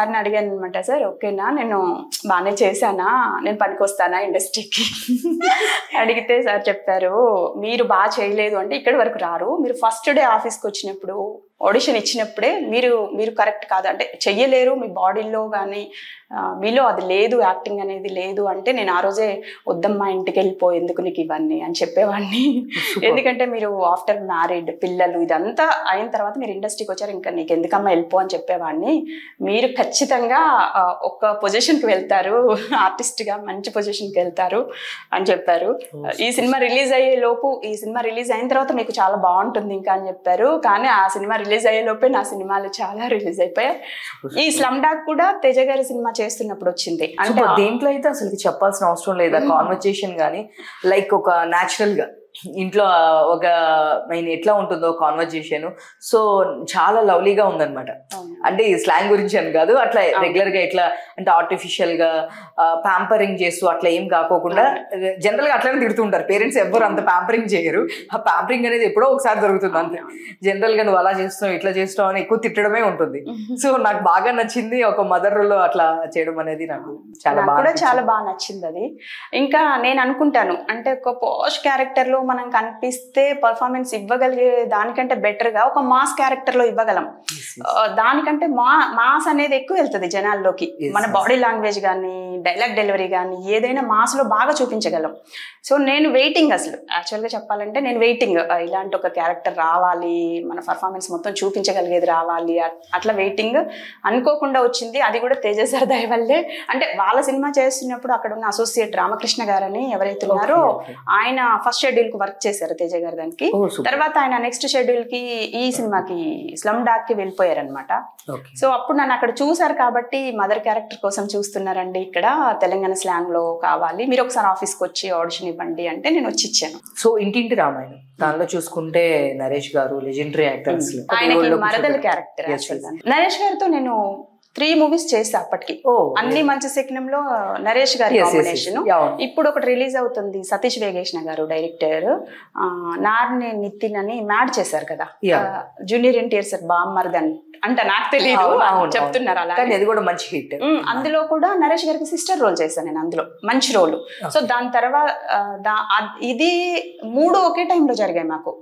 సార్ని అడిగాను అనమాట, సార్ ఓకేనా, నేను బాగానే చేశానా, నేను పనికొస్తానా ఇండస్ట్రీకి అడిగితే సార్ చెప్పారు, మీరు బాగా చేయలేదు అంటే ఇక్కడి వరకు రారు, మీరు ఫస్ట్ డే ఆఫీస్కి వచ్చినప్పుడు ఆడిషన్ ఇచ్చినప్పుడే మీరు కరెక్ట్ కాదు అంటే చెయ్యలేరు, మీ బాడీలో కానీ మీలో అది లేదు, యాక్టింగ్ అనేది లేదు అంటే నేను ఆ రోజే వద్దమ్మా ఇంటికి వెళ్ళిపో, ఎందుకు నీకు ఇవన్నీ అని చెప్పేవాడిని. ఎందుకంటే మీరు ఆఫ్టర్ మ్యారీడ్ పిల్లలు ఇదంతా అయిన తర్వాత మీరు ఇండస్ట్రీకి వచ్చారు, ఇంకా నీకు ఎందుకమ్మా వెళ్ళిపో అని చెప్పేవాడిని. మీరు ఖచ్చితంగా ఒక పొజిషన్కి వెళ్తారు, ఆర్టిస్ట్గా మంచి పొజిషన్కి వెళ్తారు అని చెప్పారు. ఈ సినిమా రిలీజ్ అయ్యే లోపు, ఈ సినిమా రిలీజ్ అయిన తర్వాత మీకు చాలా బాగుంటుంది ఇంకా అని చెప్పారు. కానీ ఆ సినిమా రిలీజ్ అయ్యే లోపే నా సినిమాలు చాలా రిలీజ్ అయిపోయాయి. ఈ స్లమ్ డాగ్ కూడా తేజ గారి సినిమా చేస్తున్నప్పుడు వచ్చింది. అంటే దేంట్లో అయితే అసలు చెప్పాల్సిన అవసరం లేదా, కాన్వర్సేషన్ కానీ లైక్ ఒక న్యాచురల్ గా ఇంట్లో ఒక ఎట్లా ఉంటుందో కాన్వర్జేషన్, సో చాలా లవ్లీగా ఉందన్నమాట. అంటే స్లాంగ్ గురించి అని కాదు, అట్లా రెగ్యులర్ గా ఎట్లా అంటే ఆర్టిఫిషియల్ గా ప్యాంపరింగ్ చేస్తూ అట్లా ఏం కాకోకుండా జనరల్ గా అట్లానే తిడుతుంటారు పేరెంట్స్, ఎవ్వరు అంత ప్యాంపరింగ్ చేయరు. ఆ ప్యాంపరింగ్ అనేది ఎప్పుడో ఒకసారి దొరుకుతుంది అంతే. జనరల్ గా నువ్వు అలా చేస్తున్నావు ఇట్లా చేస్తున్నావు అని ఎక్కువ తిట్టడమే ఉంటుంది. సో నాకు బాగా నచ్చింది ఒక మదర్ రోల్ అట్లా చేయడం అనేది, నాకు చాలా బాగా నచ్చింది అది. ఇంకా నేను అనుకుంటాను అంటే ఒక పోష్ క్యారెక్టర్ లో మనం కనిపిస్తే పర్ఫార్మెన్స్ ఇవ్వగలిగే దానికంటే బెటర్ గా ఒక మాస్ క్యారెక్టర్ లో ఇవ్వగలం. దానికంటే మాస్ అనేది ఎక్కువ వెళ్తుంది జనాల్లోకి. మన బాడీ లాంగ్వేజ్ కానీ డైలాగ్ డెలివరీ కానీ ఏదైనా మాస్ లో బాగా చూపించగలం. సో నేను వెయిటింగ్, అసలు యాక్చువల్ గా చెప్పాలంటే నేను వెయిటింగ్, ఇలాంటి ఒక క్యారెక్టర్ రావాలి, మన పర్ఫార్మెన్స్ మొత్తం చూపించగలిగేది రావాలి, అట్లా వెయిటింగ్. అనుకోకుండా వచ్చింది, అది కూడా తేజ సార్ దయ వల్లే. అంటే వాళ్ళ సినిమా చేస్తున్నప్పుడు అక్కడ ఉన్న అసోసియేట్ రామకృష్ణ గారని ఎవరైతే ఉన్నారో ఆయన ఫస్ట్ షెడ్యూల్ కి వర్క్ చేశారు తేజ గారి దానికి. తర్వాత ఆయన నెక్స్ట్ షెడ్యూల్ కి ఈ సినిమాకి స్లమ్ డాగ్ కి వెళ్ళిపోయారనమాట. సో అప్పుడు నన్ను అక్కడ చూసారు కాబట్టి మదర్ క్యారెక్టర్ కోసం చూస్తున్నారండి, ఇక్కడ తెలంగాణ స్లాంగ్ లో కావాలి, మీరు ఒకసారి ఆఫీస్కి వచ్చి ఆడిషన్ ఇవ్వండి అంటే నేను వచ్చి ఇచ్చాను. సో ఇంటింటి రామాయణం దానిలో చూసుకుంటే నరేష్ గారు లెజెండరీ యాక్టర్స్, ఆయనకి మరదల క్యారెక్టర్. నరేష్ గారితో నేను 3 మూవీస్ చేసా అప్పటికి. అన్ని మంచి శకునంలో నరేష్ గారి కాంబినేషన్. ఇప్పుడు ఒకటి రిలీజ్ అవుతుంది, సతీష్ వేగేష్ణ గారు డైరెక్టర్, నార్నే నితిన్ అని మ్యాడ్ చేశారు కదా, జూనియర్ ఎన్టీఆర్ సార్ బామ్మర్దన్ అంటే నాకు తెలియదు చెప్తున్నారు అలా. అది కూడా మంచి హిట్. అందులో కూడా నరేష్ గారికి సిస్టర్ రోల్ చేశాను నేను, అందులో మంచి రోల్. సో దాని తర్వాత ఇది 3 ఒకే టైంలో జరిగాయి మాకు.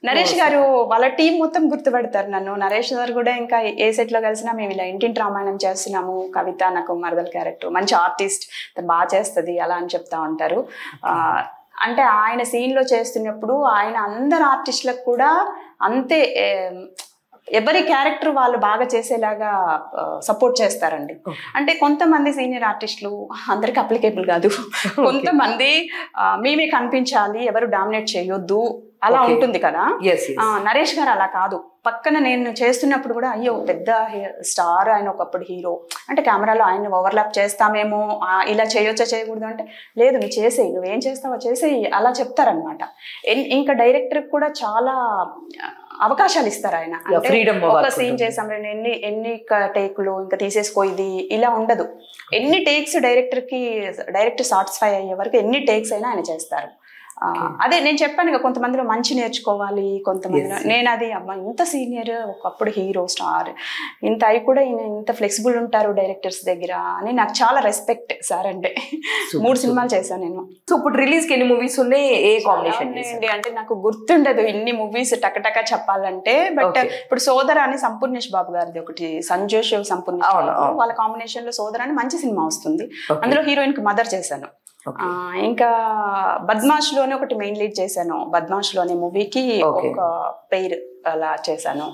నరేష్ గారు వాళ్ళ టీం మొత్తం గుర్తుపడతారు నన్ను. నరేష్ గారు కూడా ఇంకా ఏ సెట్ లో కలిసినా మేము ఇలా ఇంటింటి రామాయణం చేస్తున్నాము, కవిత నాకు మరదల క్యారెక్టర్, మంచి ఆర్టిస్ట్, బాగా చేస్తుంది అలా అని చెప్తా ఉంటారు. అంటే ఆయన సీన్ లో చేస్తున్నప్పుడు ఆయన అందరు ఆర్టిస్టులకు కూడా అంతే, ఎవరి క్యారెక్టర్ వాళ్ళు బాగా చేసేలాగా సపోర్ట్ చేస్తారండి. అంటే కొంతమంది సీనియర్ ఆర్టిస్టులు అందరికి అప్లికేబుల్ కాదు, కొంతమంది మేమే కనిపించాలి, ఎవరు డామినేట్ చేయొద్దు అలా ఉంటుంది కదా. నరేష్ గారు అలా కాదు, పక్కన నేను చేస్తున్నప్పుడు కూడా అయ్యో పెద్ద స్టార్ ఆయన, ఒకప్పుడు హీరో అంటే కెమెరాలో ఆయన ఓవర్లాప్ చేస్తామేమో, ఇలా చేయొచ్చా చేయకూడదు అంటే లేదు నువ్వు చేసేయి, నువ్వేం చేస్తావో చేసేయి అలా చెప్తారనమాట. ఇంకా డైరెక్టర్ కూడా చాలా అవకాశాలు ఇస్తారు ఆయన. ఒక సీన్ చేసాం ఎన్ని టేకులు ఇంకా తీసేసుకో ఇది ఇలా ఉండదు. ఎన్ని టేక్స్ డైరెక్టర్ సాటిస్ఫై అయ్యే వరకు ఎన్ని టేక్స్ అయినా ఆయన చేస్తారు. అదే నేను చెప్పాను ఇక కొంతమందిలో మంచి నేర్చుకోవాలి, కొంతమందిలో నేను అది అమ్మ ఇంత సీనియర్ ఒకప్పుడు హీరో స్టార్ ఇంత అయి కూడా ఈయన ఇంత ఫ్లెక్సిబుల్ ఉంటారు డైరెక్టర్స్ దగ్గర అని నాకు చాలా రెస్పెక్ట్ సార్. అంటే 3 సినిమాలు చేశాను నేను. సో ఇప్పుడు రిలీజ్ కి ఎన్ని మూవీస్ ఉన్నాయి, ఏ కాంబినేషన్ అంటే నాకు గుర్తుండదు ఇన్ని మూవీస్ టకటక చెప్పాలంటే. బట్ ఇప్పుడు సోదర అని సంపూర్ణేష్ బాబు గారిది ఒకటి, సంజోష్ సంపూర్ణేష్ వాళ్ళ కాంబినేషన్ లో సోదర అని మంచి సినిమా వస్తుంది, అందులో హీరోయిన్ కి మదర్ చేశాను. ఇంకా బద్మాష్ లోనే ఒకటి మెయిన్ లీడ్ చేశాను, బద్మాష్ లోనే మూవీకి ఒక పేరు అలా చేశాను.